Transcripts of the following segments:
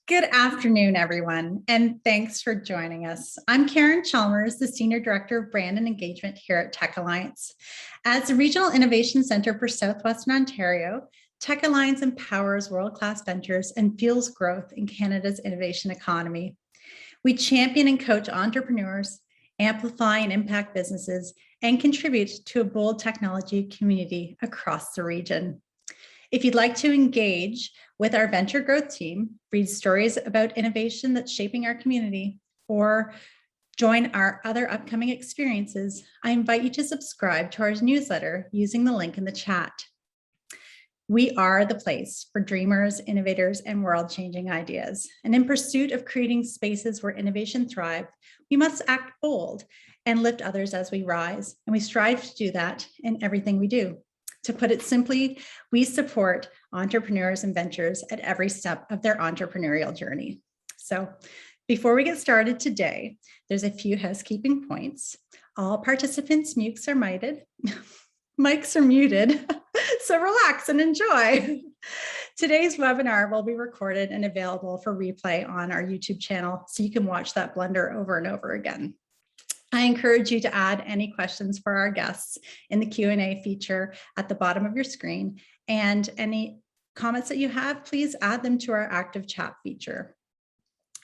Good afternoon, everyone, and thanks for joining us. I'm Karen Chalmers, the Senior Director of Brand and Engagement here at Tech Alliance. As the Regional Innovation Center for Southwestern Ontario, Tech Alliance empowers world-class ventures and fuels growth in Canada's innovation economy. We champion and coach entrepreneurs, amplify and impact businesses, and contribute to a bold technology community across the region. If you'd like to engage with our venture growth team, read stories about innovation that's shaping our community, or join our other upcoming experiences, I invite you to subscribe to our newsletter using the link in the chat. We are the place for dreamers, innovators, and world-changing ideas. And in pursuit of creating spaces where innovation thrives, we must act bold and lift others as we rise. And we strive to do that in everything we do. To put it simply, we support entrepreneurs and ventures at every step of their entrepreneurial journey. So before we get started today, there's a few housekeeping points. All participants' mics are muted, so relax and enjoy. Today's webinar will be recorded and available for replay on our YouTube channel, so you can watch that blunder over and over again. I encourage you to add any questions for our guests in the Q&A feature at the bottom of your screen, and any comments that you have, please add them to our active chat feature.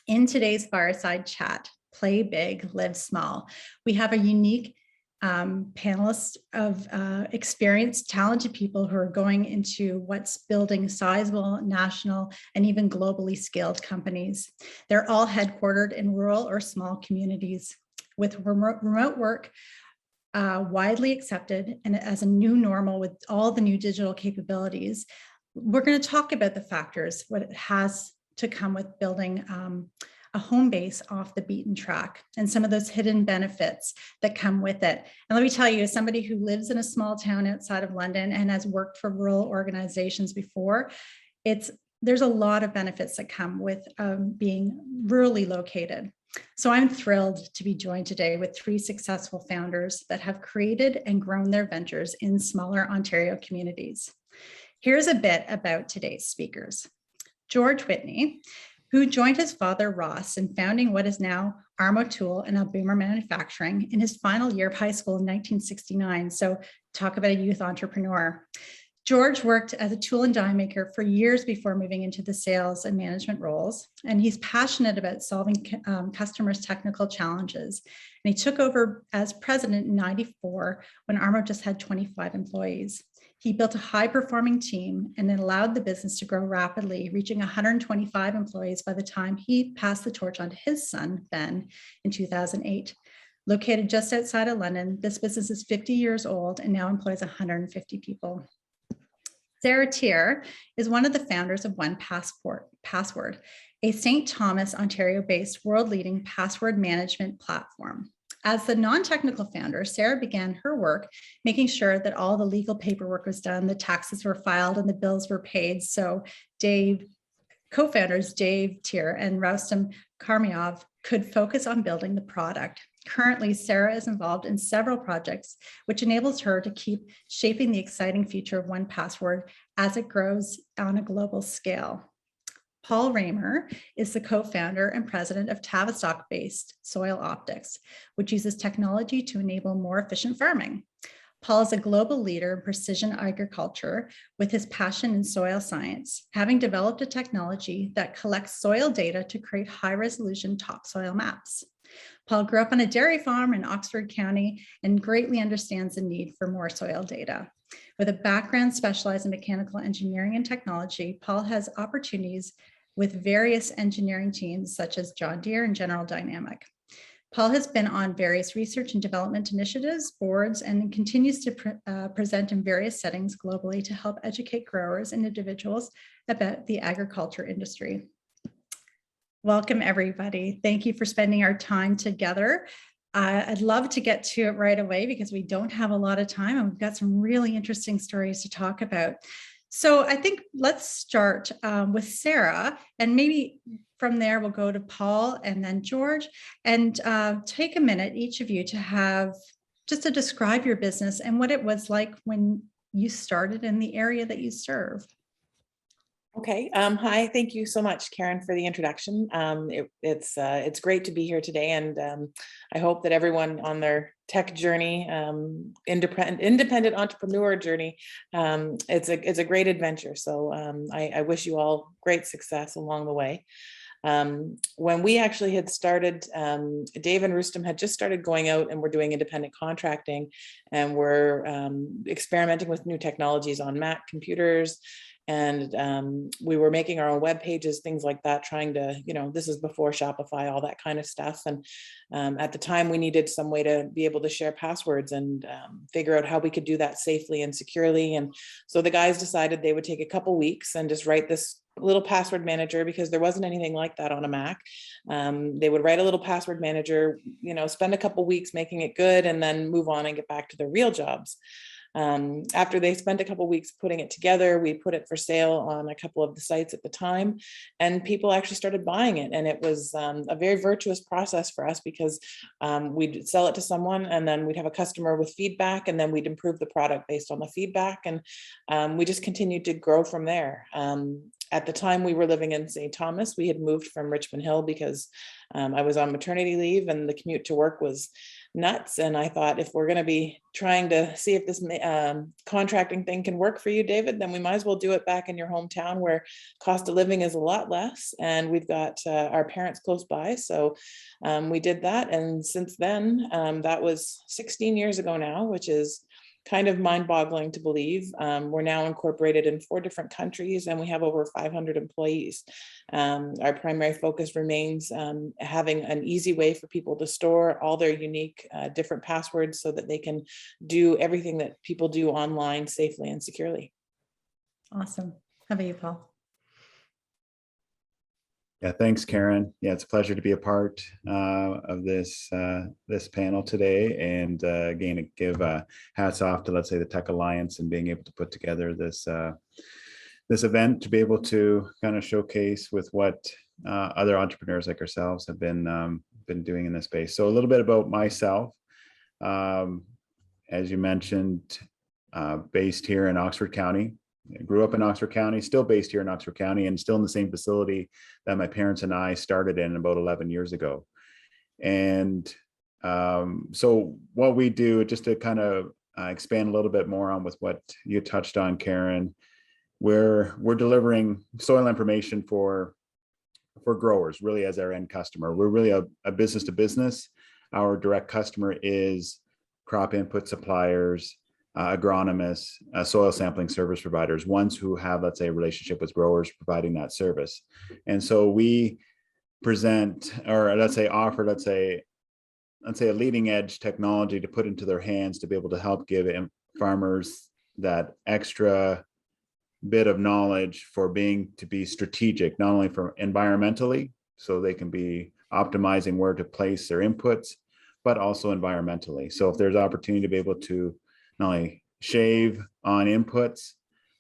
In today's Fireside chat, Play Big, Live Small, we have a unique panelists of experienced, talented people who are going into what's building sizable, national, and even globally scaled companies. They're all headquartered in rural or small communities. With remote work widely accepted and as a new normal with all the new digital capabilities, we're going to talk about the factors, what it has to come with building a home base off the beaten track and some of those hidden benefits that come with it. And let me tell you, as somebody who lives in a small town outside of London and has worked for rural organizations before, there's a lot of benefits that come with being rurally located. So I'm thrilled to be joined today with three successful founders that have created and grown their ventures in smaller Ontario communities. Here's a bit about today's speakers. George Whitney, who joined his father Ross in founding what is now Armo-Tool and Abuma Manufacturing in his final year of high school in 1969. So talk about a youth entrepreneur. George worked as a tool and die maker for years before moving into the sales and management roles, and he's passionate about solving customers' technical challenges. And he took over as president in '94 when Armo just had 25 employees. He built a high-performing team and it allowed the business to grow rapidly, reaching 125 employees by the time he passed the torch on to his son, Ben, in 2008. Located just outside of London, this business is 50 years old and now employs 150 people. Sara Teare is one of the founders of 1Password, a St. Thomas, Ontario-based world-leading password management platform. As the non-technical founder, Sara began her work making sure that all the legal paperwork was done, the taxes were filed, and the bills were paid. So co-founders Dave Teare and Rustam Karmiov could focus on building the product. Currently, Sara is involved in several projects, which enables her to keep shaping the exciting future of 1Password as it grows on a global scale. Paul Raymer is the co-founder and president of Tavistock-based SoilOptix, which uses technology to enable more efficient farming. Paul is a global leader in precision agriculture with his passion in soil science, having developed a technology that collects soil data to create high-resolution topsoil maps. Paul grew up on a dairy farm in Oxford County and greatly understands the need for more soil data. With a background specialized in mechanical engineering and technology, Paul has opportunities with various engineering teams such as John Deere and General Dynamic. Paul has been on various research and development initiatives, boards, and continues to present in various settings globally to help educate growers and individuals about the agriculture industry. Welcome, everybody. Thank you for spending our time together. I'd love to get to it right away because we don't have a lot of time and we've got some really interesting stories to talk about. So I think let's start with Sara, and maybe from there we'll go to Paul and then George, and take a minute, each of you, to have just to describe your business and what it was like when you started in the area that you serve. Okay. Hi. Thank you so much, Karen, for the introduction. It's great to be here today, and I hope that everyone on their tech journey, independent entrepreneur journey, it's a great adventure. So I wish you all great success along the way. When we actually had started, Dave and Rustam had just started going out and we're doing independent contracting, and we're experimenting with new technologies on Mac computers. And we were making our own web pages, things like that, trying to, this is before Shopify, all that kind of stuff. And at the time we needed some way to be able to share passwords and figure out how we could do that safely and securely. And so the guys decided they would take a couple weeks and just write this little password manager, because there wasn't anything like that on a Mac. They would write a little password manager, spend a couple weeks making it good, and then move on and get back to their real jobs. After they spent a couple weeks putting it together, we put it for sale on a couple of the sites at the time, and people actually started buying it. And it was a very virtuous process for us, because we'd sell it to someone, and then we'd have a customer with feedback, and then we'd improve the product based on the feedback. And we just continued to grow from there. At the time we were living in St. Thomas. We had moved from Richmond Hill because I was on maternity leave and the commute to work was nuts. And I thought, if we're going to be trying to see if this contracting thing can work for you, David, then we might as well do it back in your hometown, where cost of living is a lot less. And we've got our parents close by. So we did that. And since then, that was 16 years ago now, which is kind of mind-boggling to believe. We're now incorporated in 4 different countries, and we have over 500 employees. Our primary focus remains having an easy way for people to store all their unique different passwords, so that they can do everything that people do online safely and securely. Awesome. How about you, Paul? Yeah, thanks, Karen. Yeah, it's a pleasure to be a part of this panel today, and again, give hats off to, let's say, the Tech Alliance, and being able to put together this this event to be able to kind of showcase with what other entrepreneurs like ourselves have been doing in this space. So a little bit about myself. As you mentioned, based here in Oxford County. I grew up in Oxford County, still based here in Oxford County, and still in the same facility that my parents and I started in about 11 years ago. And so what we do, just to kind of expand a little bit more on with what you touched on, Karen, we're delivering soil information for growers, really, as our end customer. We're really a business to business. Our direct customer is crop input suppliers, agronomists, soil sampling service providers, ones who have, let's say, a relationship with growers providing that service. And so we present, or let's say offer, let's say a leading edge technology to put into their hands to be able to help give farmers that extra bit of knowledge for to be strategic, not only for environmentally, so they can be optimizing where to place their inputs, but also environmentally. So if there's opportunity to be able to not only shave on inputs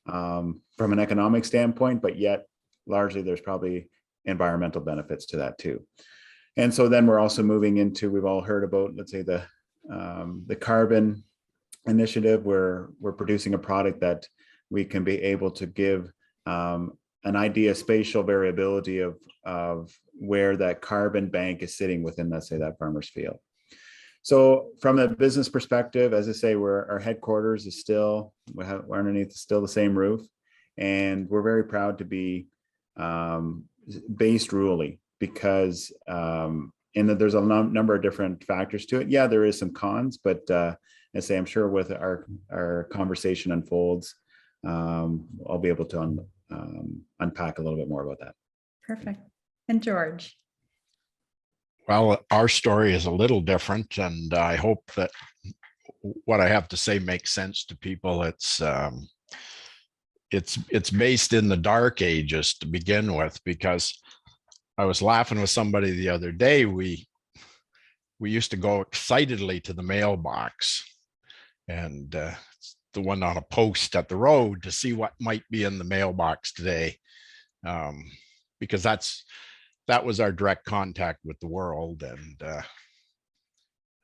from an economic standpoint, but yet largely there's probably environmental benefits to that too. And so then we're also moving into, we've all heard about, let's say, the carbon initiative, where we're producing a product that we can be able to give an idea, spatial variability of where that carbon bank is sitting within, let's say, that farmer's field. So from a business perspective, as I say, our headquarters is still, we're underneath still the same roof, and we're very proud to be based rurally, because there's a number of different factors to it. Yeah, there is some cons, but I say, I'm sure with our conversation unfolds, I'll be able to unpack a little bit more about that. Perfect. And George? Well, our story is a little different, and I hope that what I have to say makes sense to people. It's based in the dark ages to begin with, because I was laughing with somebody the other day. We used to go excitedly to the mailbox, and the one on a post at the road, to see what might be in the mailbox today, because that was our direct contact with the world. And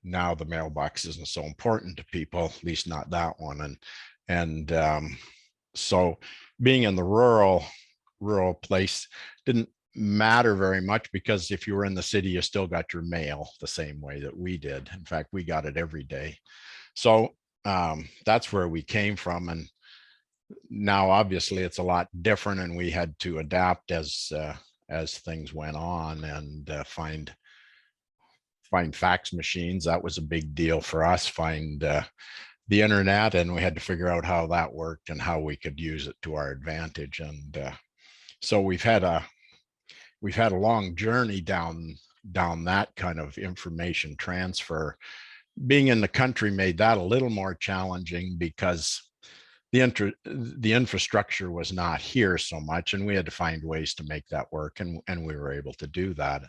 now the mailbox isn't so important to people, at least not that one. And so being in the rural rural place didn't matter very much, because if you were in the city, you still got your mail the same way that we did. In fact, we got it every day. So that's where we came from. And now obviously it's a lot different, and we had to adapt as things went on, and find fax machines. That was a big deal for us. Find the internet, and we had to figure out how that worked and how we could use it to our advantage. And so we've had a long journey down that kind of information transfer. Being in the country made that a little more challenging, because the infrastructure was not here so much, and we had to find ways to make that work, and we were able to do that.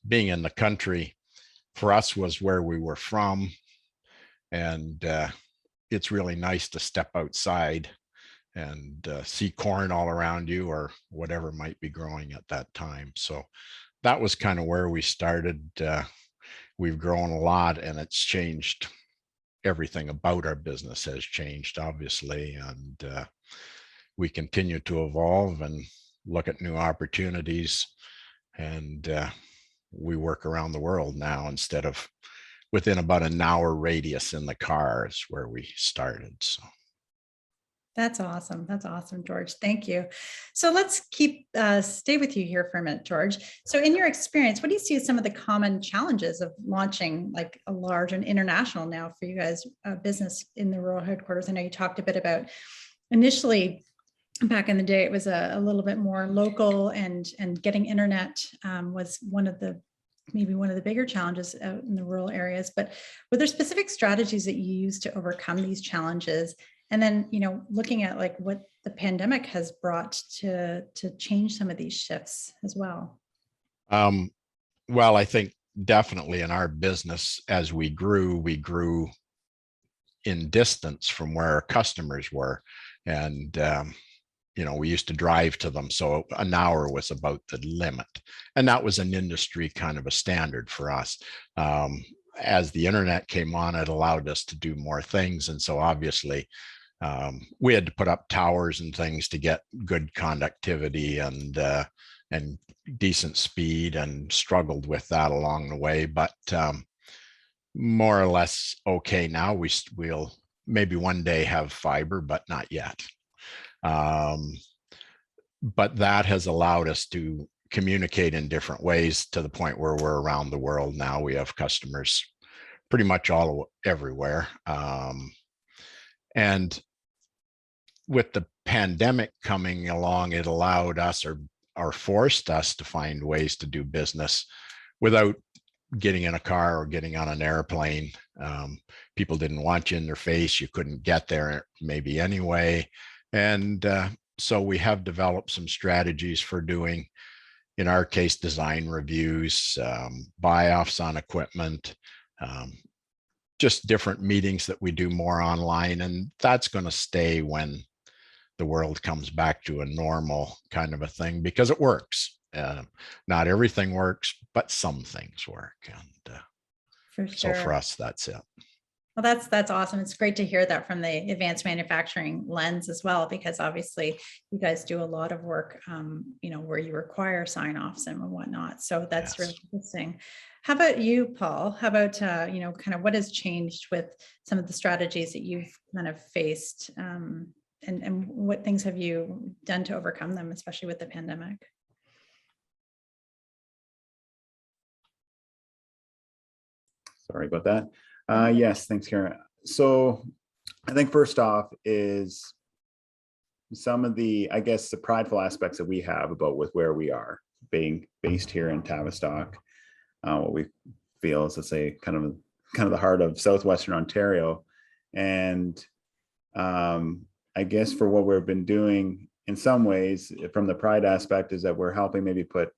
Being in the country for us was where we were from, and it's really nice to step outside and see corn all around you, or whatever might be growing at that time. So that was kind of where we started. We've grown a lot, and it's changed. Everything about our business has changed, obviously, and we continue to evolve and look at new opportunities, and we work around the world now instead of within about an hour radius in the car is where we started. So That's awesome. That's awesome, George. Thank you. So let's stay with you here for a minute, George. So in your experience, what do you see as some of the common challenges of launching like a large and international now for you guys business in the rural headquarters? I know you talked a bit about initially back in the day, it was a little bit more local, and getting internet was maybe one of the bigger challenges out in the rural areas. But were there specific strategies that you used to overcome these challenges? And then, looking at like what the pandemic has brought to change some of these shifts as well. Well, I think definitely in our business, as we grew in distance from where our customers were. And, we used to drive to them. So an hour was about the limit. And that was an industry kind of a standard for us. As the internet came on, it allowed us to do more things. And so obviously, we had to put up towers and things to get good conductivity and decent speed, and struggled with that along the way. But more or less okay now. We'll maybe one day have fiber, but not yet. But that has allowed us to communicate in different ways, to the point where we're around the world now. We have customers pretty much everywhere. And with the pandemic coming along, it allowed us or forced us to find ways to do business without getting in a car or getting on an airplane. People didn't want you in their face. You couldn't get there maybe anyway. And so we have developed some strategies for doing, in our case, design reviews, buy-offs on equipment, just different meetings that we do more online. And that's going to stay when the world comes back to a normal kind of a thing, because it works. Not everything works, but some things work. And For sure. So for us, that's it. Well, that's awesome. It's great to hear that from the advanced manufacturing lens as well, because obviously you guys do a lot of work, where you require sign-offs and whatnot. So that's really interesting. How about you, Paul? How about, kind of what has changed with some of the strategies that you've kind of faced, and what things have you done to overcome them, especially with the pandemic? Sorry about that. Yes, thanks, Karen. So I think first off is some of the, I guess, the prideful aspects that we have about with where we are, being based here in Tavistock, what we feel is, let's say, kind of the heart of southwestern Ontario. And I guess for what we've been doing in some ways, from the pride aspect, is that we're helping maybe put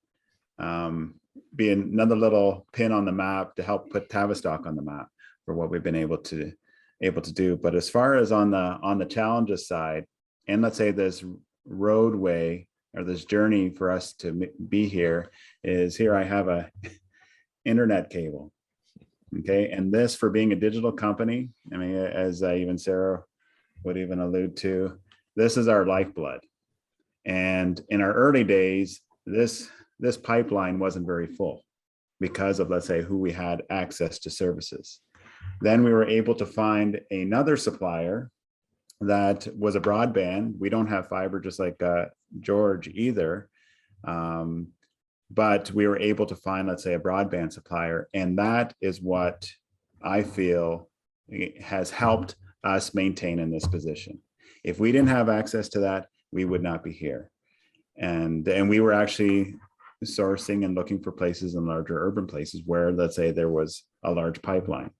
be another little pin on the map to help put Tavistock on the map for what we've been able to do. But as far as on the challenges side, and let's say this roadway or this journey for us to be here is, here I have a internet cable. Okay, and this, for being a digital company, I mean, as even Sara would even allude to, this is our lifeblood. And in our early days, this pipeline wasn't very full because of, let's say, who we had access to services. Then we were able to find another supplier that was a broadband. We don't have fiber, just like George either. But we were able to find, let's say, a broadband supplier. And that is what I feel has helped us maintain in this position. If we didn't have access to that, we would not be here. And we were actually sourcing and looking for places in larger urban places where, let's say, there was a large pipeline.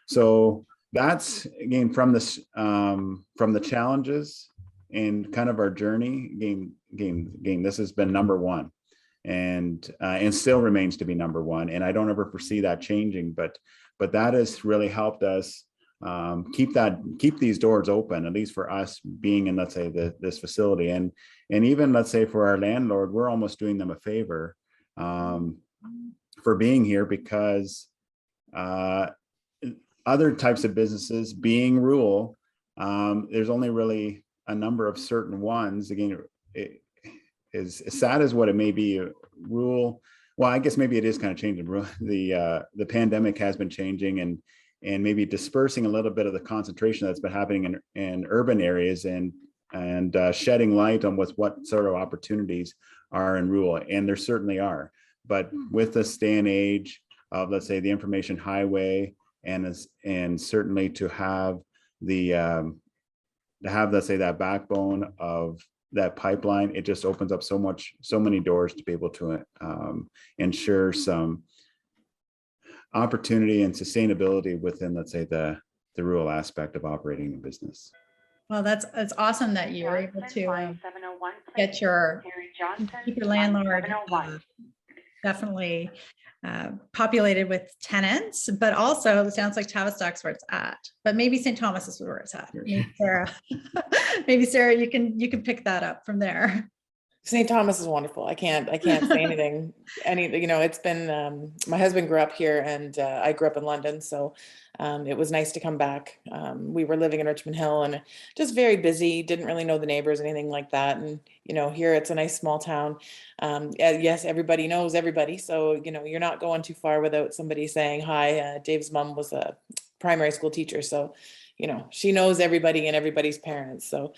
So that's, again, from the challenges and kind of our journey, this has been number one, and still remains to be number one. And I don't ever foresee that changing, but that has really helped us keep these doors open, at least for us being in, let's say, this facility. And even, let's say, for our landlord, we're almost doing them a favor for being here, because other types of businesses being rural, there's only really a number of certain ones. Again, it is as sad as what it may be, rural. Well, I guess maybe it is kind of changing. The pandemic has been changing and maybe dispersing a little bit of the concentration that's been happening in urban areas, and shedding light on what sort of opportunities are in rural. And there certainly are. But with this day and age of, let's say, the information highway, and certainly to have let's say, that backbone of that pipeline, it just opens up so many doors to be able to ensure some opportunity and sustainability within, let's say, the rural aspect of operating a business. Well, it's awesome that you're able to get your landlord definitely populated with tenants, but also it sounds like Tavistock's where it's at, but maybe St. Thomas is where it's at. Maybe Sarah, you can pick that up from there. St. Thomas is wonderful. I can't say anything. It's been, my husband grew up here, and I grew up in London. So it was nice to come back. We were living in Richmond Hill and just very busy, didn't really know the neighbors, anything like that. And, here it's a nice small town. Yes, everybody knows everybody. So, you're not going too far without somebody saying hi. Dave's mom was a primary school teacher. So, she knows everybody and everybody's parents. So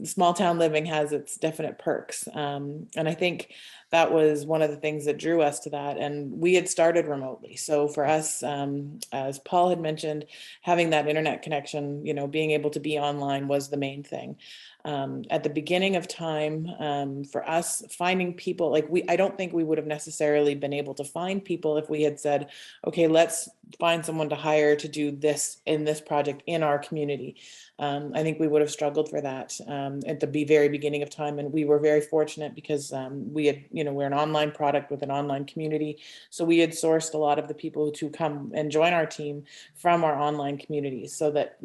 small town living has its definite perks. And I think that was one of the things that drew us to that. And we had started remotely. So for us, as Paul had mentioned, having that internet connection, being able to be online was the main thing. At the beginning of time, for us, finding people, I don't think we would have necessarily been able to find people if we had said, okay, let's find someone to hire to do this in this project in our community. I think we would have struggled for that at the very beginning of time. And we were very fortunate because we had, we're an online product with an online community. So we had sourced a lot of the people to come and join our team from our online communities, so that,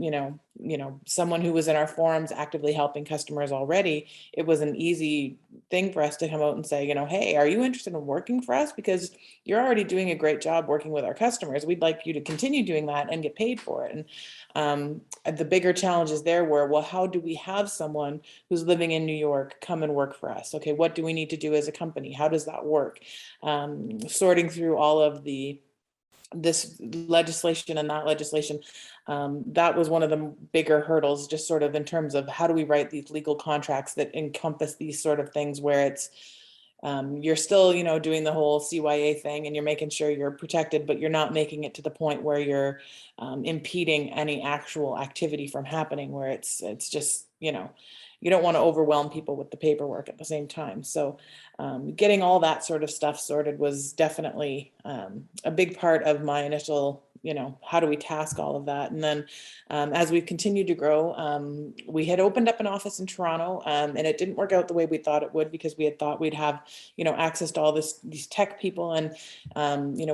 someone who was in our forums actively helping customers already, it was an easy thing for us to come out and say, hey, are you interested in working for us? Because you're already doing a great job working with our customers. We'd like you to continue doing that and get paid for it. And the bigger challenges there were, well, how do we have someone who's living in New York come and work for us? Okay, what do we need to do as a company? How does that work? Sorting through all of this legislation and that legislation, that was one of the bigger hurdles, just sort of in terms of how do we write these legal contracts that encompass these sort of things, where it's you're still, doing the whole CYA thing, and you're making sure you're protected, but you're not making it to the point where you're impeding any actual activity from happening, where it's just, you don't want to overwhelm people with the paperwork at the same time. So getting all that sort of stuff sorted was definitely a big part of my initial, how do we task all of that? And then as we've continued to grow, we had opened up an office in Toronto, and it didn't work out the way we thought it would, because we had thought we'd have, access to all these tech people, and,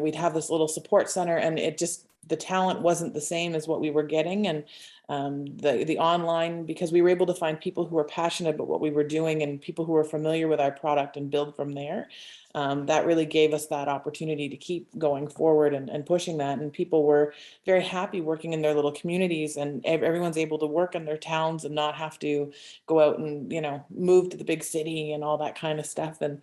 we'd have this little support center, and it just the talent wasn't the same as what we were getting. And the online, because we were able to find people who were passionate about what we were doing and people who were familiar with our product and build from there. That really gave us that opportunity to keep going forward and pushing that. And people were very happy working in their little communities, and everyone's able to work in their towns and not have to go out and, you know, move to the big city and all that kind of stuff. And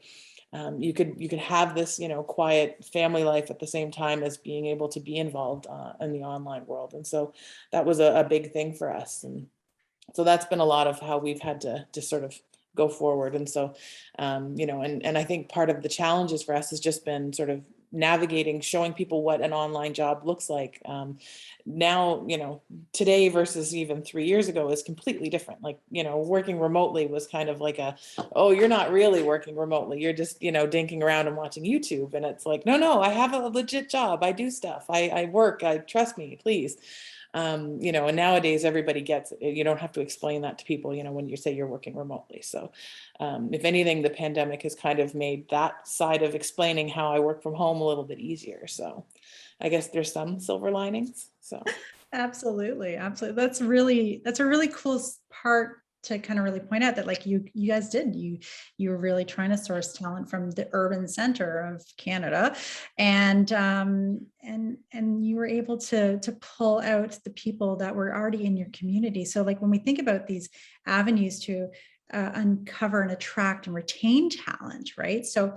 you could have this, you know, quiet family life at the same time as being able to be involved in the online world. And so that was a big thing for us. And so that's been a lot of how we've had to sort of go forward. And so, you know, and I think part of the challenges for us has just been sort of navigating, showing people what an online job looks like. Now, you know, today versus even 3 years ago is completely different. Like, you know, working remotely was kind of like oh, you're not really working remotely. You're just, you know, dinking around and watching YouTube. And it's like, no, I have a legit job. I do stuff. I work. Trust me, please. You know, and nowadays everybody gets it. You don't have to explain that to people, you know, when you say you're working remotely. So if anything, the pandemic has kind of made that side of explaining how I work from home a little bit easier. So I guess there's some silver linings. So Absolutely. Absolutely. That's a really cool part to kind of really point out, that like you guys did, you were really trying to source talent from the urban center of Canada, and you were able to pull out the people that were already in your community. So like when we think about these avenues to uncover and attract and retain talent, right? So,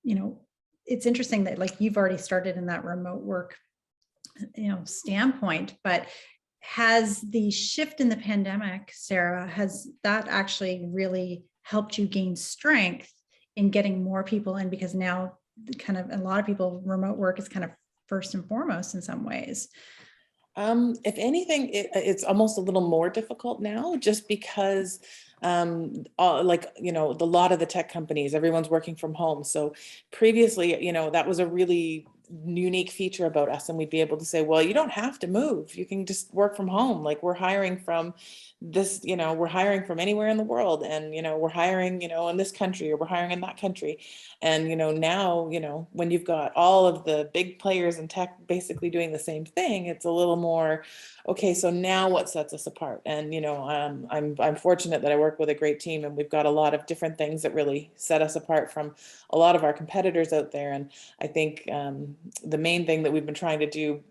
you know, it's interesting that like you've already started in that remote work, you know, standpoint, but has the shift in the pandemic, Sara, has that actually really helped you gain strength in getting more people in? Because now kind of a lot of people, remote work is kind of first and foremost in some ways. If anything, it's almost a little more difficult now, just because like, you know, a lot of the tech companies, everyone's working from home. So previously, you know, that was a really unique feature about us, and we'd be able to say, well, you don't have to move, you can just work from home. Like, we're hiring from this, you know, we're hiring from anywhere in the world, and, you know, we're hiring, you know, in this country, or we're hiring in that country. And, you know, now, you know, when you've got all of the big players in tech basically doing the same thing, it's a little more, okay, so now what sets us apart? And, you know, I'm fortunate that I work with a great team, and we've got a lot of different things that really set us apart from a lot of our competitors out there. And I think the main thing that we've been trying to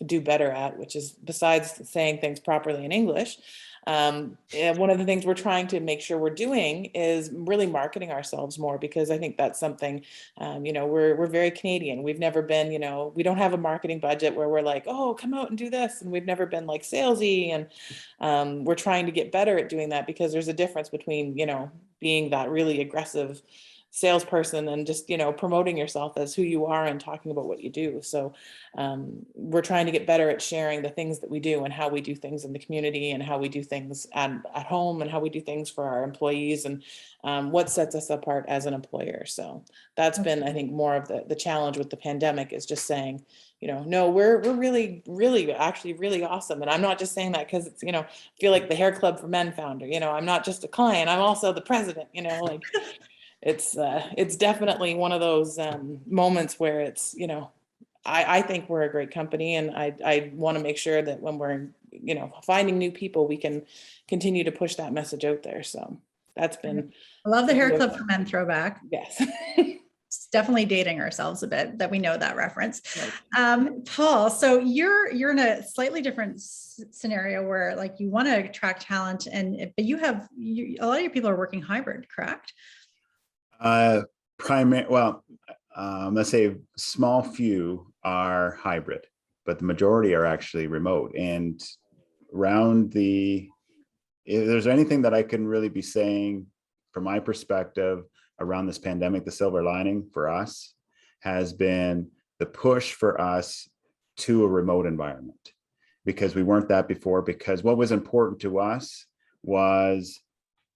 do better at, which is, besides saying things properly in English, one of the things we're trying to make sure we're doing is really marketing ourselves more, because I think that's something, you know, we're very Canadian. We've never been, you know, we don't have a marketing budget where we're like, oh, come out and do this. And we've never been like salesy. And we're trying to get better at doing that, because there's a difference between, you know, being that really aggressive salesperson and just, you know, promoting yourself as who you are and talking about what you do. So we're trying to get better at sharing the things that we do and how we do things in the community, and how we do things at home, and how we do things for our employees, and what sets us apart as an employer. So that's been, I think, more of the challenge with the pandemic, is just saying, you know, no, we're really actually really awesome. And I'm not just saying that because it's, you know, I feel like the Hair Club for Men founder, you know, I'm not just a client, I'm also the president, you know, like it's definitely one of those moments where it's, you know, I think we're a great company, and I want to make sure that when we're, you know, finding new people, we can continue to push that message out there. So that's been. I love the Hair Club for Men throwback. Yes. It's definitely dating ourselves a bit that we know that reference. Right. Paul, so you're in a slightly different scenario where like you want to attract talent, but a lot of your people are working hybrid, correct? Let's say a small few are hybrid, but the majority are actually remote. And if there's anything that I can really be saying from my perspective around this pandemic, the silver lining for us has been the push for us to a remote environment, because we weren't that before. Because what was important to us was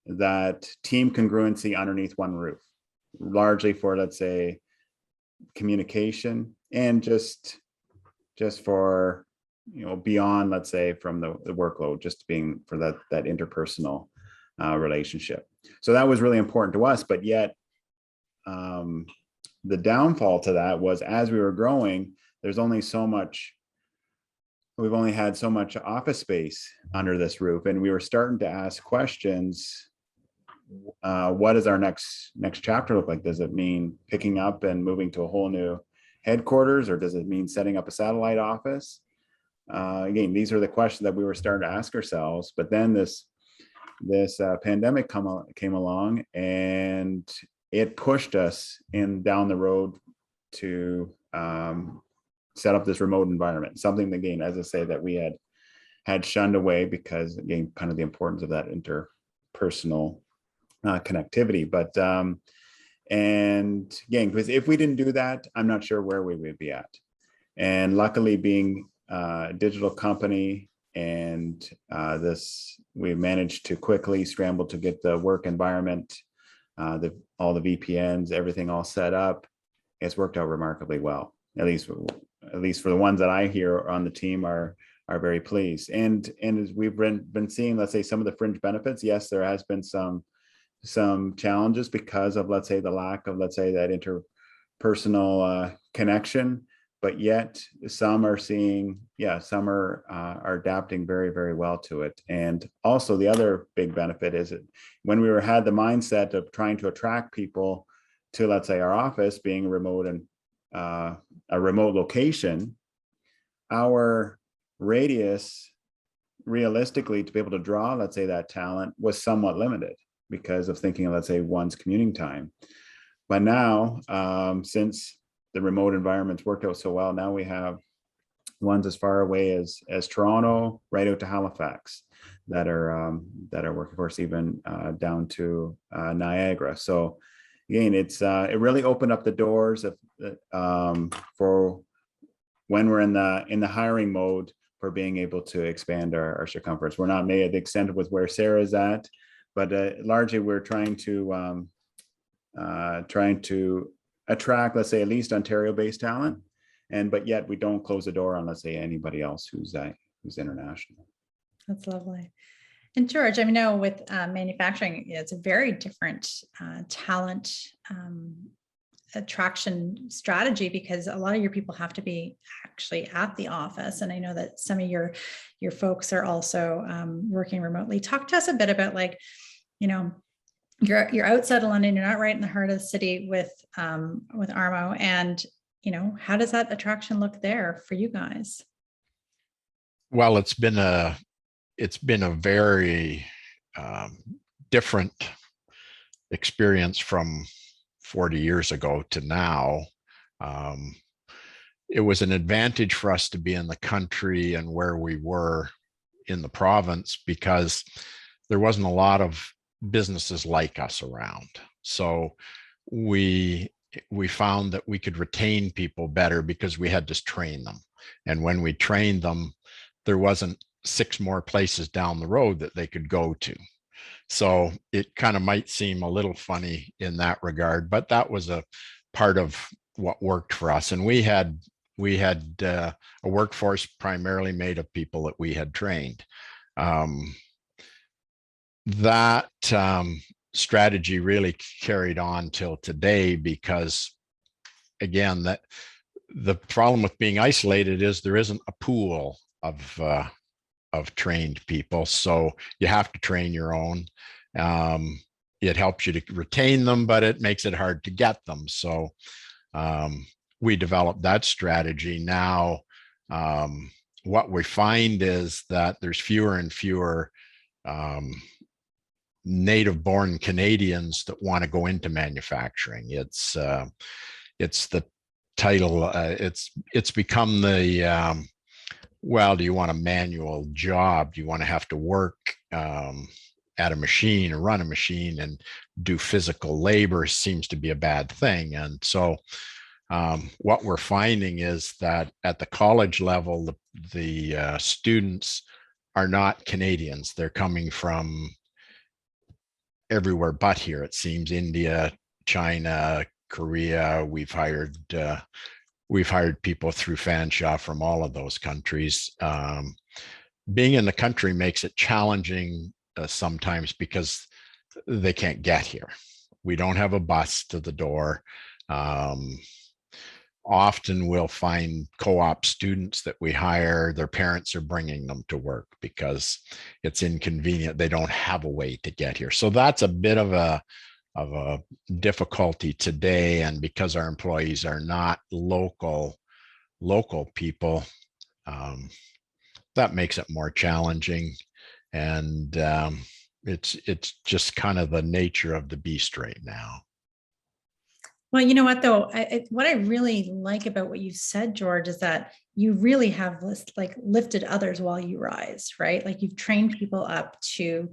that team congruency underneath one roof, largely for, let's say, communication, and just for, you know, beyond, let's say, from the workload, just being for that interpersonal relationship. So that was really important to us. But yet the downfall to that was, as we were growing, there's only so much we've only had so much office space under this roof, and we were starting to ask questions. What does our next chapter look like? Does it mean picking up and moving to a whole new headquarters, or does it mean setting up a satellite office? Again, these are the questions that we were starting to ask ourselves. But then this pandemic came along, and it pushed us down the road to set up this remote environment. Something, again, as I say, that we had shunned away because, again, kind of the importance of that interpersonal connectivity. But and again, because if we didn't do that, I'm not sure where we would be at. And luckily, being a digital company, and we managed to quickly scramble to get the work environment, all the VPNs, everything all set up. It's worked out remarkably well. At least for the ones that I hear on the team are very pleased. And as we've been seeing, let's say, some of the fringe benefits, yes, there has been some challenges because of, let's say, the lack of, let's say, that interpersonal connection. But yet some are seeing, some are adapting very, very well to it. And also the other big benefit is that when we had the mindset of trying to attract people to, let's say, our office being remote and a remote location, our radius realistically to be able to draw, let's say, that talent was somewhat limited because of thinking of, let's say, one's commuting time. But now, since the remote environments worked out so well, now we have ones as far away as Toronto, right out to Halifax, that are working for us, even down to Niagara. So again, it really opened up the doors for when we're in the hiring mode for being able to expand our circumference. We're not made at the extent with where Sarah's at, but largely we're trying to attract, let's say, at least Ontario-based talent, but yet we don't close the door on, let's say, anybody else who's international. That's lovely. And George, I know with manufacturing, it's a very different talent attraction strategy, because a lot of your people have to be actually at the office. And I know that some of your folks are also working remotely. Talk to us a bit about, like, you're outside of London, you're not right in the heart of the city with Armo, and how does that attraction look there for you guys? Well, it's been a very different experience from 40 years ago to now. It was an advantage for us to be in the country and where we were in the province, because there wasn't a lot of businesses like us around. So we found that we could retain people better because we had to train them. And when we trained them, there wasn't 6 more places down the road that they could go to. So it kind of might seem a little funny in that regard, but that was a part of what worked for us. And we had a workforce primarily made of people that we had trained. That strategy really carried on till today, because again, that the problem with being isolated is there isn't a pool of trained people, so you have to train your own. It helps you to retain them, but it makes it hard to get them. So we developed that strategy. Now what we find is that there's fewer and fewer native-born Canadians that want to go into manufacturing. It's the title. It's become the well, do you want a manual job? Do you want to have to work at a machine or run a machine and do physical labor? Seems to be a bad thing. And so what we're finding is that at the college level, the students are not Canadians. They're coming from everywhere but here, it seems. India, China, Korea. We've hired people through Fanshawe from all of those countries. Being in the country makes it challenging sometimes because they can't get here. We don't have a bus to the door. often we'll find co-op students that we hire, their parents are bringing them to work because it's inconvenient. They don't have a way to get here. So that's a bit of a difficulty today. And because our employees are not local people, that makes it more challenging. And it's just kind of the nature of the beast right now. Well, you know what, though, what I really like about what you said, George, is that you really have lifted others while you rise, right? Like you've trained people up to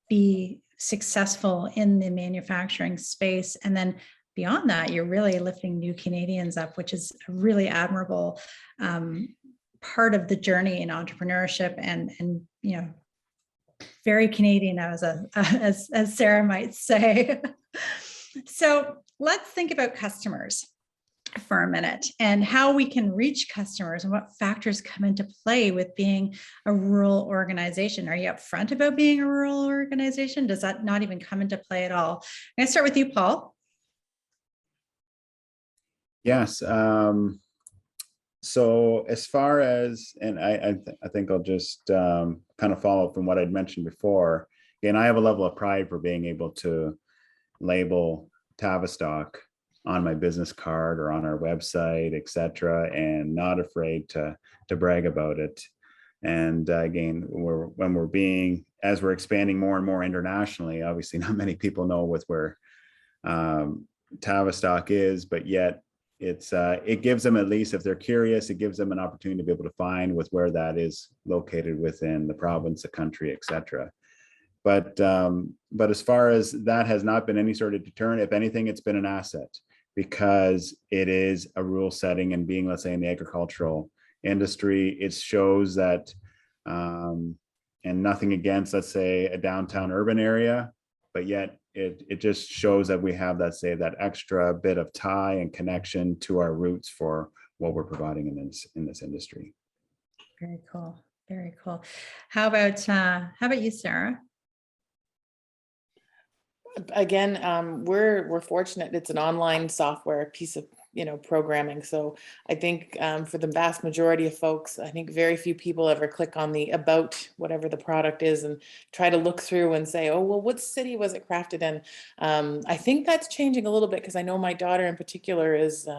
be successful in the manufacturing space. And then beyond that, you're really lifting new Canadians up, which is a really admirable part of the journey in entrepreneurship and you know, very Canadian as Sara might say. So let's think about customers for a minute and how we can reach customers and what factors come into play with being a rural organization. Are you upfront about being a rural organization? Does that not even come into play at all? I'm going to start with you, Paul. Yes. So as far as, and I think I'll just kind of follow from what I'd mentioned before. Again, I have a level of pride for being able to label Tavistock on my business card or on our website, etc., and not afraid to brag about it. And again, as we're expanding more and more internationally, obviously not many people know where Tavistock is, but yet it gives them, at least if they're curious, it gives them an opportunity to be able to find where that is located within the province, the country, etc. But as far as that has not been any sort of deterrent, if anything, it's been an asset because it is a rural setting, and being, let's say, in the agricultural industry, it shows that, and nothing against, let's say, a downtown urban area, but yet it just shows that we have that extra bit of tie and connection to our roots for what we're providing in this industry. Very cool. Very cool. How about you, Sara? Again, we're fortunate. It's an online software piece of programming. So I think for the vast majority of folks, I think very few people ever click on the about whatever the product is and try to look through and say, oh, well, what city was it crafted in? I think that's changing a little bit because I know my daughter in particular is,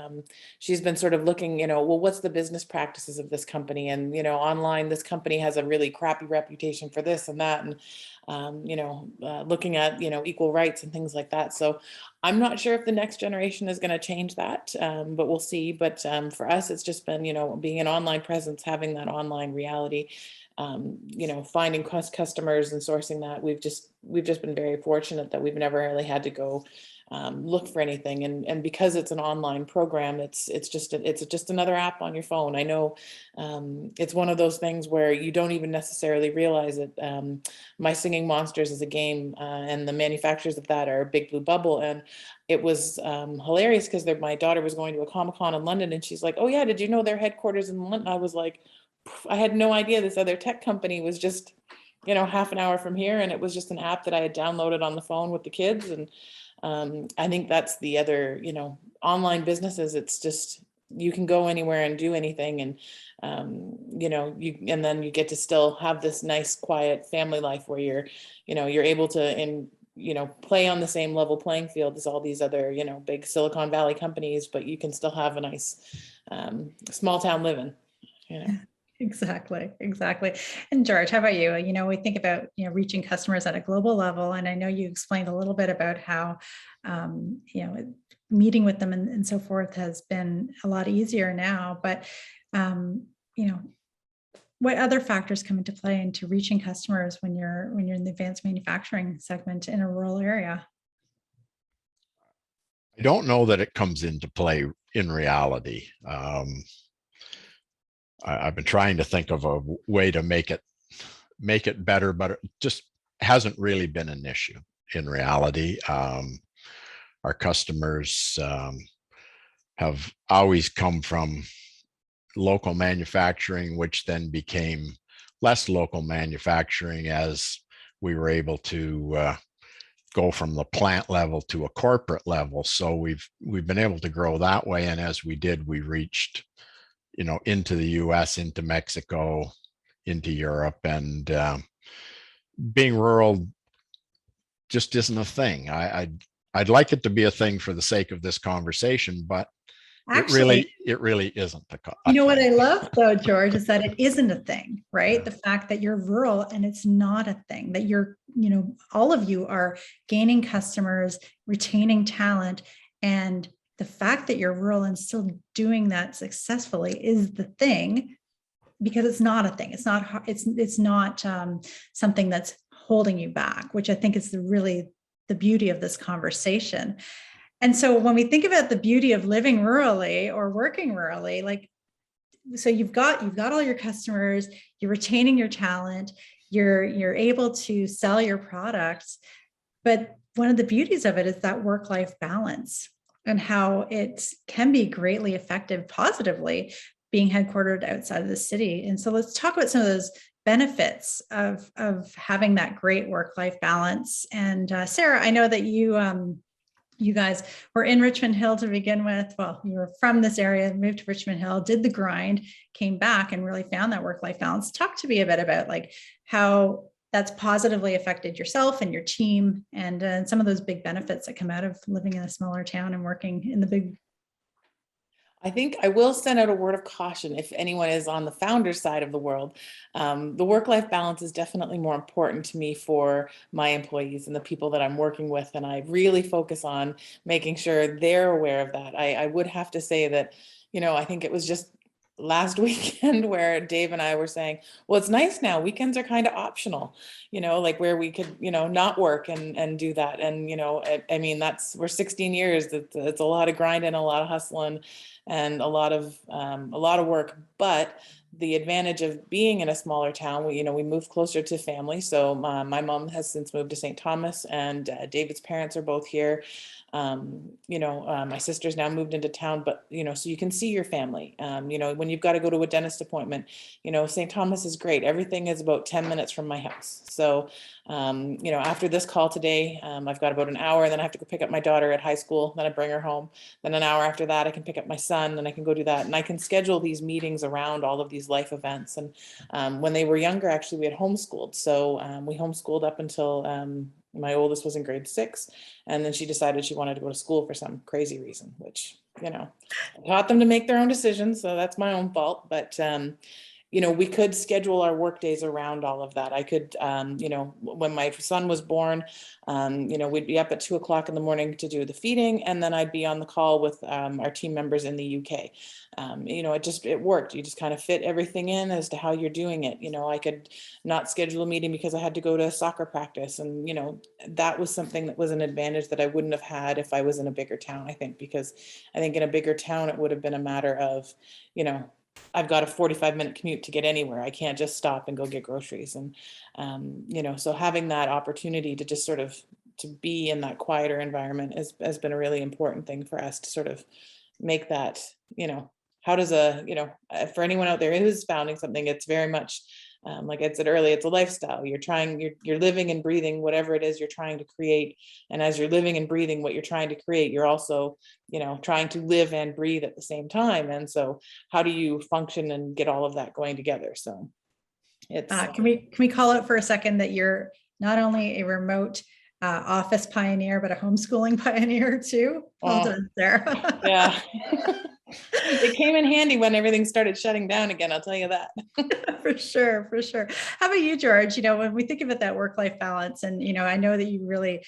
she's been sort of looking, well, what's the business practices of this company? And, online, this company has a really crappy reputation for this and that. And looking at, equal rights and things like that. So I'm not sure if the next generation is going to change that, but we'll see. But for us, it's just been, being an online presence, having that online reality, finding customers and sourcing that. We've just been very fortunate that we've never really had to go look for anything. And because it's an online program, it's just another app on your phone. I know it's one of those things where you don't even necessarily realize it. My Singing Monsters is a game, and the manufacturers of that are Big Blue Bubble. And it was hilarious because my daughter was going to a Comic-Con in London, and she's like, oh yeah, did you know their headquarters in London? I was like, I had no idea this other tech company was just, half an hour from here. And it was just an app that I had downloaded on the phone with the kids. And I think that's the other, online businesses. It's just, you can go anywhere and do anything. And, and then you get to still have this nice, quiet family life where you're able to, play on the same level playing field as all these other, big Silicon Valley companies, but you can still have a nice small town living, Exactly. And George, how about you? We think about, reaching customers at a global level. And I know you explained a little bit about how, meeting with them and so forth has been a lot easier now. But, what other factors come into play into reaching customers when you're in the advanced manufacturing segment in a rural area? I don't know that it comes into play in reality. I've been trying to think of a way to make it better, but it just hasn't really been an issue in reality. Our customers have always come from local manufacturing, which then became less local manufacturing as we were able to go from the plant level to a corporate level. So we've been able to grow that way. And as we did, we reached, into the US, into Mexico, into Europe, and being rural just isn't a thing. I'd like it to be a thing for the sake of this conversation, but Actually, it really isn't you know what I love though, George, is that it isn't a thing, right? Yeah. The fact that you're rural and it's not a thing, that you're, all of you are gaining customers, retaining talent, and the fact that you're rural and still doing that successfully is the thing, because it's not a thing. It's not, it's not something that's holding you back, which I think is the beauty of this conversation. And so when we think about the beauty of living rurally or working rurally, like, so you've got all your customers, you're retaining your talent, you're able to sell your products. But one of the beauties of it is that work-life balance and how it can be greatly effective positively being headquartered outside of the city. And so let's talk about some of those benefits of having that great work-life balance. And Sara, I know that you guys were in Richmond Hill to begin with. Well, you were from this area, moved to Richmond Hill, did the grind, came back and really found that work-life balance. Talk to me a bit about like how that's positively affected yourself and your team, and some of those big benefits that come out of living in a smaller town and working in the big. I think I will send out a word of caution if anyone is on the founder side of the world. The work-life balance is definitely more important to me for my employees and the people that I'm working with. And I really focus on making sure they're aware of that. I would have to say that, I think it was just last weekend where Dave and I were saying, well, it's nice now. Weekends are kind of optional, like where we could, not work and do that. And, I mean, we're 16 years. It's a lot of grinding, a lot of hustling, and a lot of work. But the advantage of being in a smaller town, we moved closer to family. So my mom has since moved to St. Thomas, and David's parents are both here. My sister's now moved into town, but, so you can see your family. When you've got to go to a dentist appointment, St. Thomas is great. Everything is about 10 minutes from my house. So, after this call today, I've got about an hour, and then I have to go pick up my daughter at high school. Then I bring her home. Then an hour after that, I can pick up my son, and I can go do that. And I can schedule these meetings around all of these life events. And when they were younger, actually, we had homeschooled. So we homeschooled up until my oldest was in grade 6. And then she decided she wanted to go to school for some crazy reason, which, I taught them to make their own decisions. So that's my own fault. But, we could schedule our work days around all of that. I could, when my son was born, we'd be up at 2:00 in the morning to do the feeding. And then I'd be on the call with our team members in the UK. It worked. You just kind of fit everything in as to how you're doing it. I could not schedule a meeting because I had to go to soccer practice. And, that was something that was an advantage that I wouldn't have had if I was in a bigger town, I think, because I think in a bigger town, it would have been a matter of, I've got a 45-minute commute to get anywhere. I can't just stop and go get groceries. And, so having that opportunity to just sort of to be in that quieter environment has been a really important thing for us to sort of make that, how does for anyone out there who's founding something, it's very much, like I said earlier, it's a lifestyle. You're living and breathing whatever it is you're trying to create. And as you're living and breathing what you're trying to create, you're also, trying to live and breathe at the same time. And so how do you function and get all of that going together? So it's can we call out for a second that you're not only a remote office pioneer, but a homeschooling pioneer too? Well done, Sara. Yeah. It came in handy when everything started shutting down again, I'll tell you that. For sure. How about you, George? When we think about that work-life balance, and, I know that you really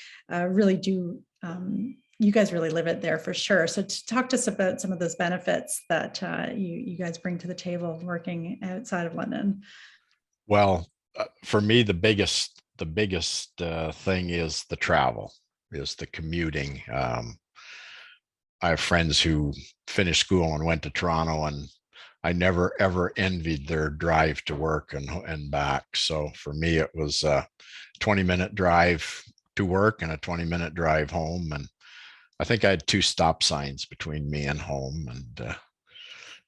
do, you guys really live it there for sure. So talk to us about some of those benefits that you guys bring to the table working outside of London. Well, for me, the biggest thing is the travel, is the commuting. I have friends who finished school and went to Toronto, and I never ever envied their drive to work and back. So for me, it was a 20-minute drive to work and a 20-minute drive home. And I think I had 2 stop signs between me and home, and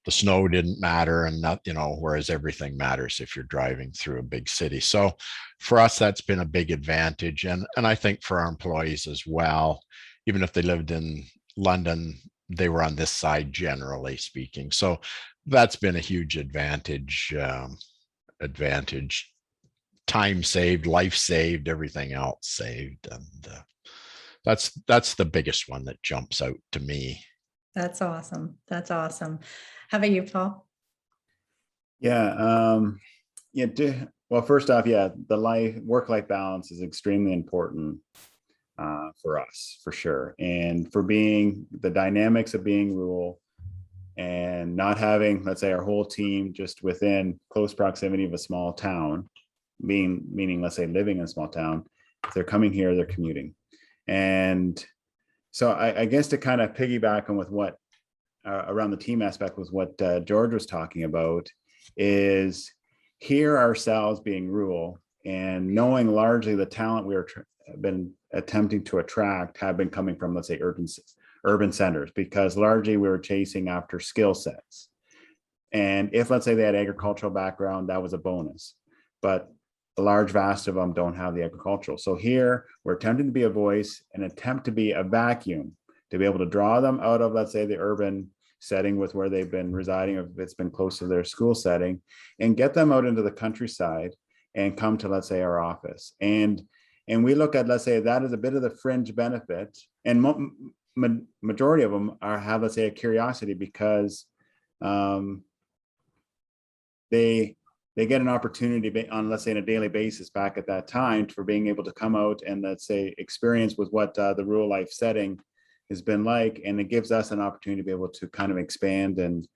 the snow didn't matter, and not, whereas everything matters if you're driving through a big city. So for us, that's been a big advantage. And I think for our employees as well, even if they lived in London, they were on this side, generally speaking. So that's been a huge advantage, time saved, life saved, everything else saved. And that's the biggest one that jumps out to me. That's awesome. That's awesome. How about you, Paul? Yeah. Well, first off, yeah, the work-life balance is extremely important for us, for sure. And for being the dynamics of being rural and not having, let's say, our whole team just within close proximity of a small town, meaning, let's say, living in a small town. If they're coming here, they're commuting. And so I guess to kind of piggyback on with what around the team aspect was what George was talking about, is here ourselves being rural and knowing largely the talent we been attempting to attract have been coming from, let's say, urban centers, because largely we were chasing after skill sets. And if, let's say, they had agricultural background, that was a bonus. But the large vast of them don't have the agricultural. So here we're attempting to be a voice and attempt to be a vacuum to be able to draw them out of, let's say, the urban setting with where they've been residing, if it's been close to their school setting, and get them out into the countryside and come to, let's say, our office. And we look at, let's say, that is a bit of the fringe benefit. And majority of them have, let's say, a curiosity, because they get an opportunity on, let's say, on a daily basis back at that time for being able to come out and, let's say, experience with what the rural life setting has been like. And it gives us an opportunity to be able to kind of expand and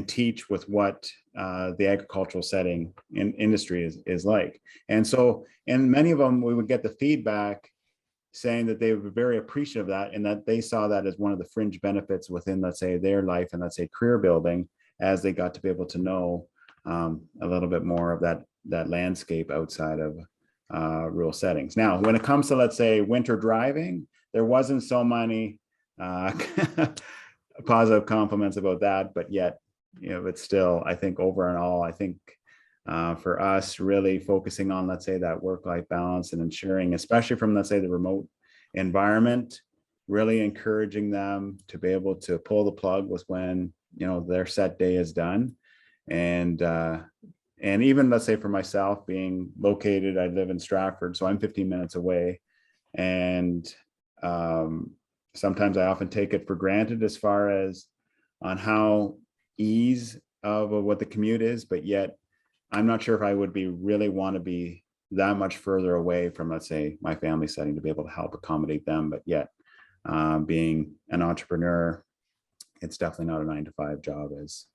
teach with what the agricultural setting in industry is like. And so, and many of them, we would get the feedback saying that they were very appreciative of that, and that they saw that as one of the fringe benefits within, let's say, their life and, let's say, career building, as they got to be able to know a little bit more of that landscape outside of rural settings. Now, when it comes to, let's say, winter driving, there wasn't so many positive compliments about that, but yet, but still, I think over and all, I think for us, really focusing on, let's say, that work-life balance and ensuring, especially from, let's say, the remote environment, really encouraging them to be able to pull the plug with when their set day is done. And even, let's say, for myself, being located, I live in Stratford, so I'm 15 minutes away. And sometimes I often take it for granted as far as on how ease of what the commute is, but yet I'm not sure if I would really want to be that much further away from, let's say, my family setting to be able to help accommodate them. But yet being an entrepreneur, it's definitely not a 9-to-5 job, as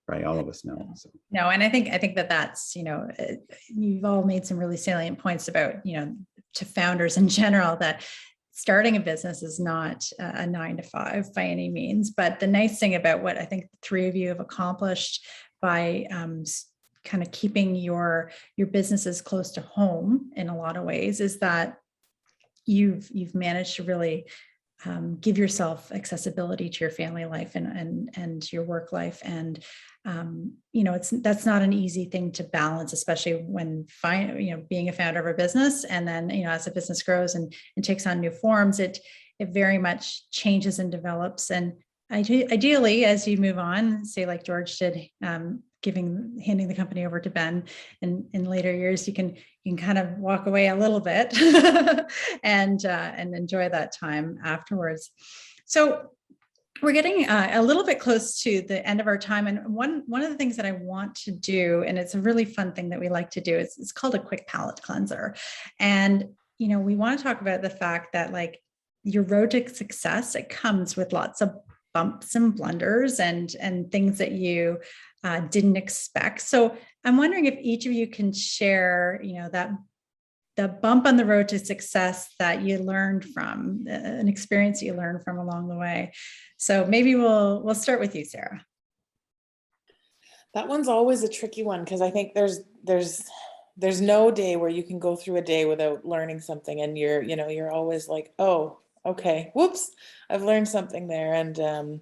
right, all of us know. So. No, and I think that's, you've all made some really salient points about, to founders in general, that starting a business is not a 9-to-5 by any means. But the nice thing about what I think the three of you have accomplished by kind of keeping your businesses close to home in a lot of ways is that you've managed to really give yourself accessibility to your family life and your work life. And, that's not an easy thing to balance, especially when being a founder of a business. And then, as a business grows and takes on new forms, it very much changes and develops. And ideally, as you move on, say like George did, handing the company over to Ben, and in later years, you can kind of walk away a little bit and enjoy that time afterwards. So we're getting a little bit close to the end of our time. And one of the things that I want to do, and it's a really fun thing that we like to do, it's called a quick palate cleanser. And, we want to talk about the fact that, like, your road to success, it comes with lots of bumps and blunders and things that you didn't expect. So I'm wondering if each of you can share, that the bump on the road to success that you learned from, an experience you learned from along the way. So maybe we'll start with you, Sara. That one's always a tricky one, because I think there's no day where you can go through a day without learning something, and you're always like, oh, okay, whoops, I've learned something there. And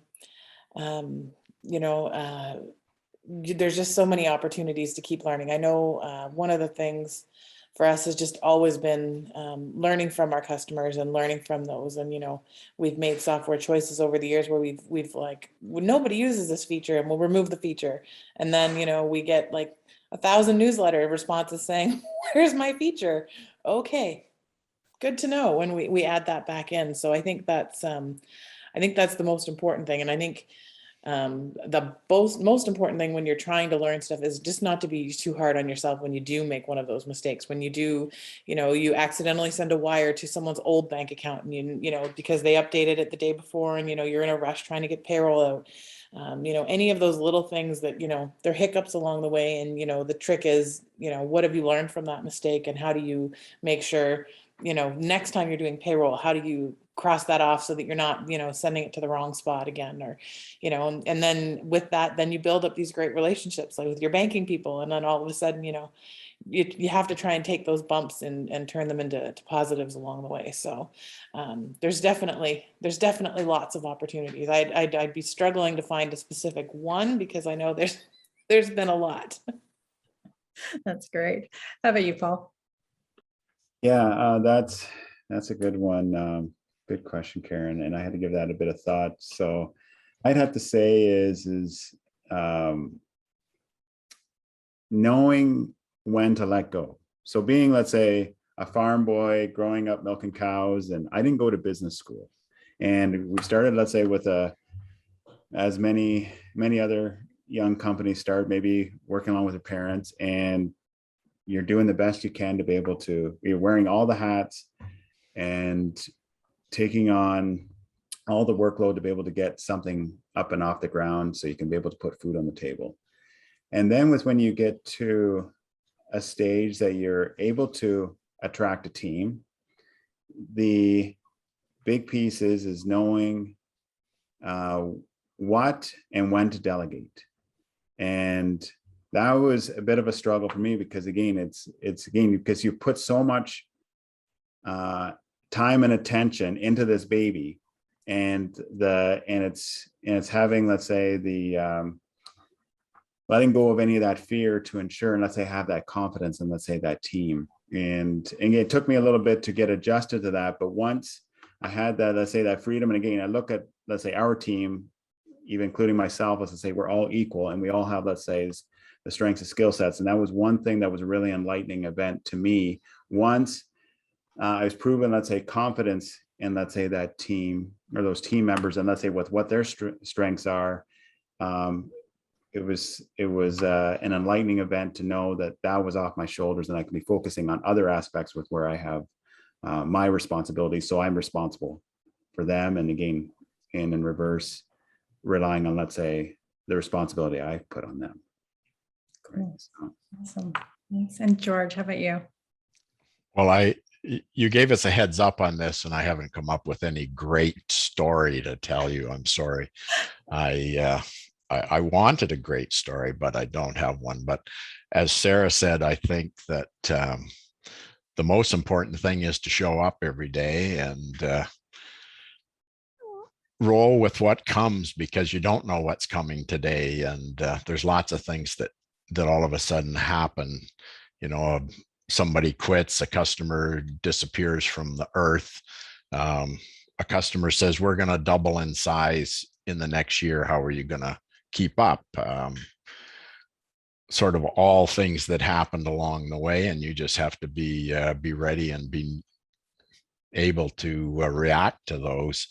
you know, there's just so many opportunities to keep learning. I know one of the things for us has just always been learning from our customers and learning from those. And, you know, we've made software choices over the years where we've like, nobody uses this feature and we'll remove the feature. And then, you know, we get like 1,000 newsletter responses saying, where's my feature? Okay, good to know when we add that back in. So I think that's the most important thing. And I think the most important thing when you're trying to learn stuff is just not to be too hard on yourself when you do make one of those mistakes. When you do, you know, you accidentally send a wire to someone's old bank account and you know, because they updated it the day before and, you know, you're in a rush trying to get payroll out. You know, any of those little things that, you know, there are hiccups along the way. And, you know, the trick is, you know, what have you learned from that mistake and how do you make sure, you know, next time you're doing payroll, how do you cross that off so that you're not, you know, sending it to the wrong spot again, or, you know, and then with that, then you build up these great relationships like with your banking people. And then all of a sudden, you know, you have to try and take those bumps and turn them into positives along the way. So there's definitely lots of opportunities. I'd be struggling to find a specific one because I know there's been a lot. That's great. How about you, Paul? Yeah, that's a good one. Good question, Karen. And I had to give that a bit of thought. So I'd have to say is knowing when to let go. So being, let's say, a farm boy growing up milking cows, and I didn't go to business school. And we started, let's say, with as many other young companies start, maybe working along with their parents, and you're doing the best you can to be able to, you're wearing all the hats and taking on all the workload to be able to get something up and off the ground so you can be able to put food on the table. And then when you get to a stage that you're able to attract a team, the big piece is knowing what and when to delegate. And that was a bit of a struggle for me because again, it's because you put so much time and attention into this baby, and it's having, let's say, the letting go of any of that fear to ensure, and let's say have that confidence in, let's say, that team. And it took me a little bit to get adjusted to that, but once I had that, let's say, that freedom, and again, I look at, let's say, our team, even including myself, let's say we're all equal and we all have, let's say, the strengths and skill sets. And that was one thing that was a really enlightening event to me. Once I was proven, let's say, confidence in, let's say, that team or those team members, and let's say with what their strengths are, it was an enlightening event to know that that was off my shoulders and I can be focusing on other aspects with where I have my responsibilities. So I'm responsible for them. And again, and in reverse, relying on, let's say, the responsibility I put on them. Great. Awesome. Thanks. And George, how about you? Well, you gave us a heads up on this, and I haven't come up with any great story to tell you. I'm sorry. I wanted a great story, but I don't have one. But as Sara said, I think that the most important thing is to show up every day and roll with what comes, because you don't know what's coming today. And there's lots of things that all of a sudden happen. You know, somebody quits, a customer disappears from the earth. A customer says, we're going to double in size in the next year. How are you going to keep up? Sort of all things that happened along the way, and you just have to be ready and be able to react to those.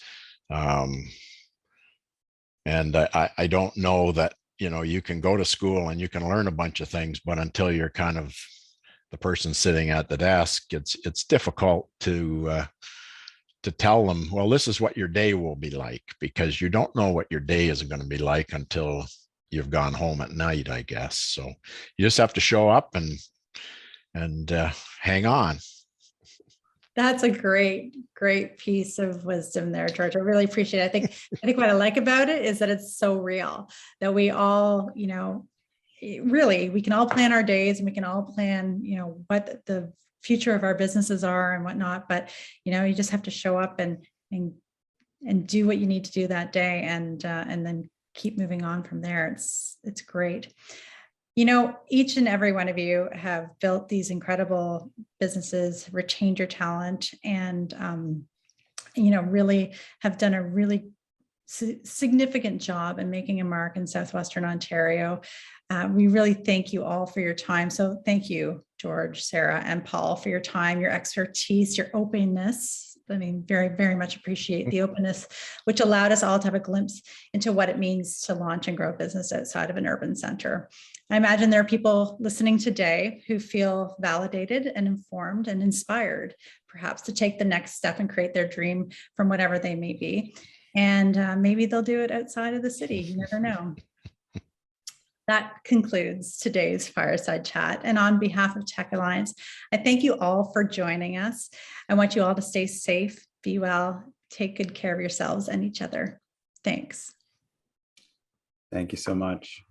And I don't know that, you know, you can go to school and you can learn a bunch of things, but until you're kind of the person sitting at the desk, it's difficult to tell them, well, this is what your day will be like, because you don't know what your day is going to be like until you've gone home at night, I guess. So you just have to show up and hang on. That's a great piece of wisdom there, George. I really appreciate it. I think what I like about it is that it's so real, that we all, you know, really, we can all plan our days and we can all plan, you know, what the future of our businesses are and whatnot. But, you know, you just have to show up and do what you need to do that day, and then keep moving on from there. It's great. You know, each and every one of you have built these incredible businesses, retained your talent, and, you know, really have done a really significant job in making a mark in Southwestern Ontario. We really thank you all for your time. So thank you, George, Sara, and Paul, for your time, your expertise, your openness. I mean, very, very much appreciate the openness, which allowed us all to have a glimpse into what it means to launch and grow a business outside of an urban center. I imagine there are people listening today who feel validated and informed and inspired, perhaps to take the next step and create their dream from whatever they may be. And maybe they'll do it outside of the city. You never know. That concludes today's Fireside Chat. And on behalf of Tech Alliance, I thank you all for joining us. I want you all to stay safe, be well, take good care of yourselves and each other. Thanks. Thank you so much.